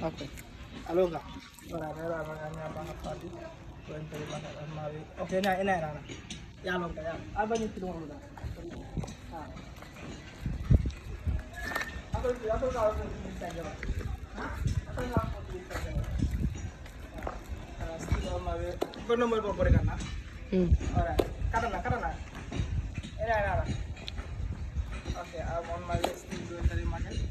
Okay. Alonga. Ora era magana banga padi. Kuen tadi banga armari. Okay na ina na. Ya alonga ya. Aba ni tiro alonga. Ha. Ato ka ni tanga. Ha? Ato ka ni tanga. Still on my way. Kau nomor berapa kan? Alright. Karena. Ina. Okay, I'm on my way still doing the market.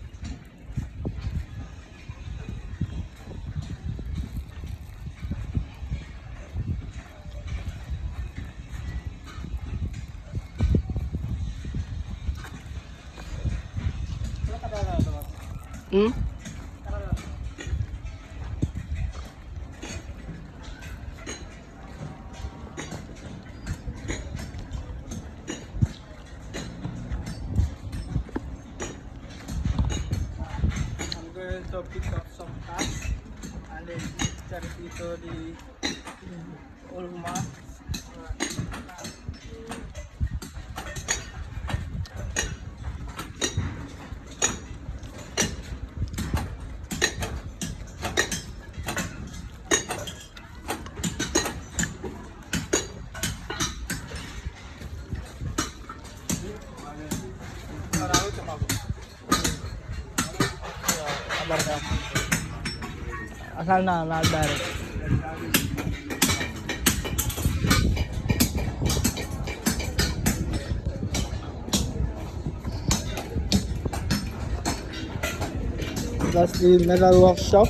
To pick up some cash and then cari itu di rumah. Asal na direct. That's the metal workshop.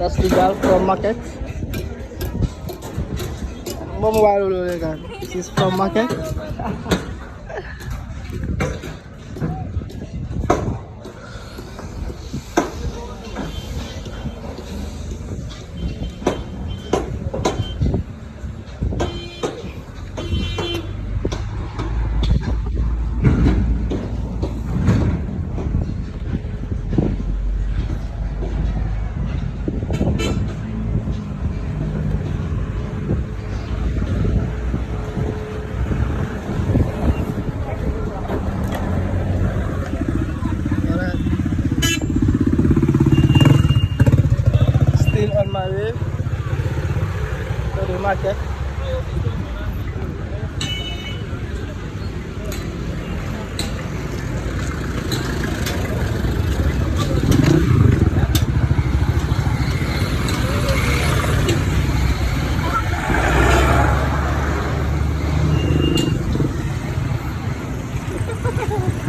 That's the Gulf from market. This is from market. On my way to the market.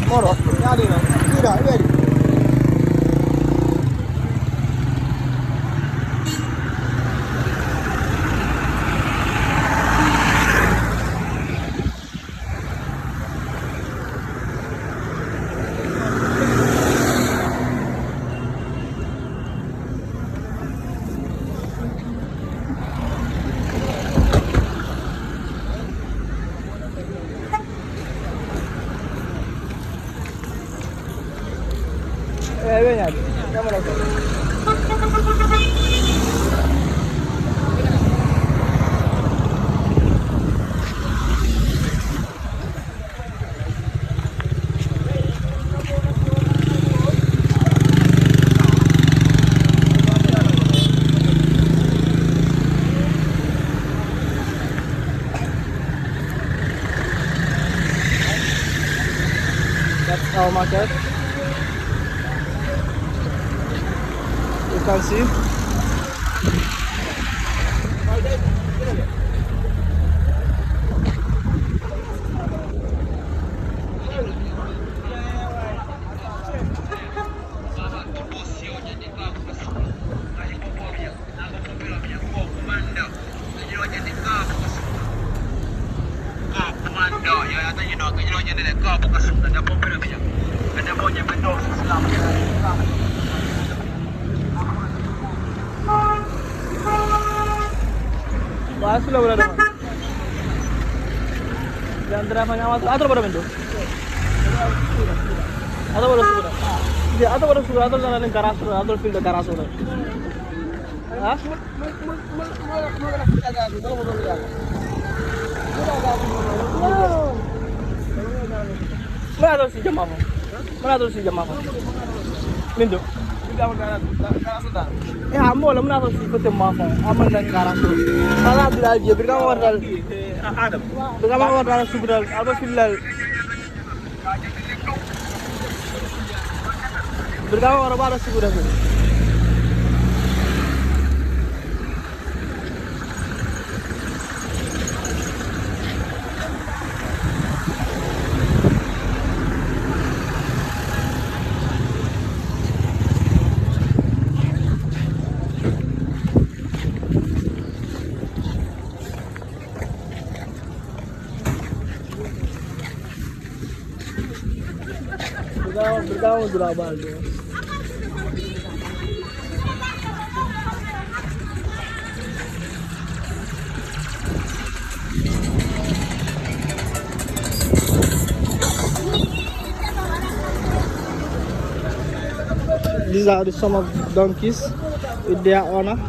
Moro, tidak, ready. That's our market. You can see. Sudah berada. Yang drama nyawa atau berapa itu? Atau baru sudah? Iya, atau baru sudah atau jalan Karasur atau field Karasur. Hah? Mau Mana tu si jam apa? Mana tu si jam apa? Mintu. Amo lah mana tu si kote maaf. Aman dan karang tu. Salah bila dia berkawan waral. Adam. Berkawan waral subral. Apa filal? Berkawan waral waral subral. Berkawan durabal tu. These are some of donkeys with their owner.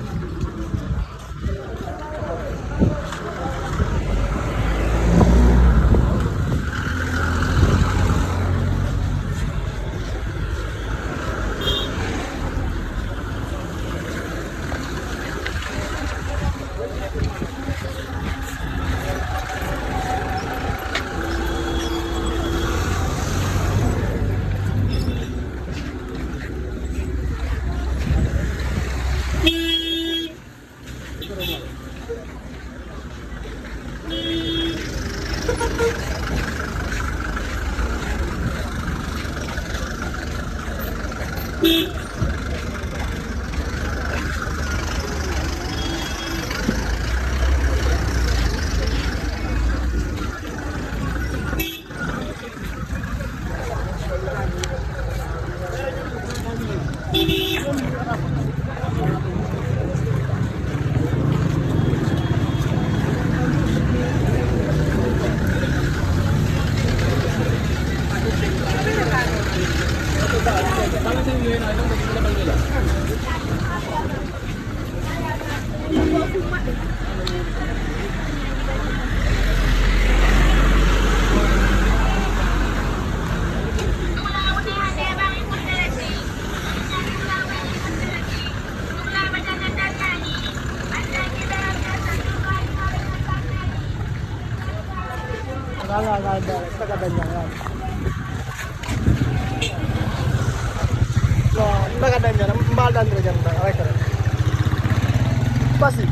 Pasti,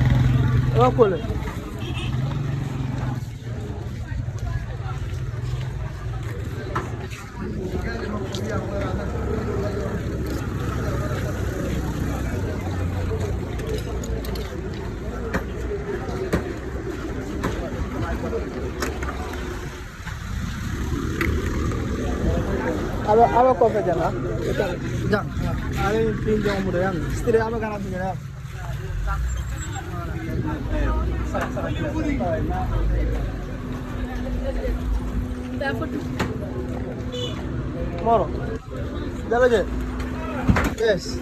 apa boleh? Apa kau kerja lah? Jangan. Ada pinjam muda yang. Istri apa kan aku kerja? Moro. Jalan je. Yes.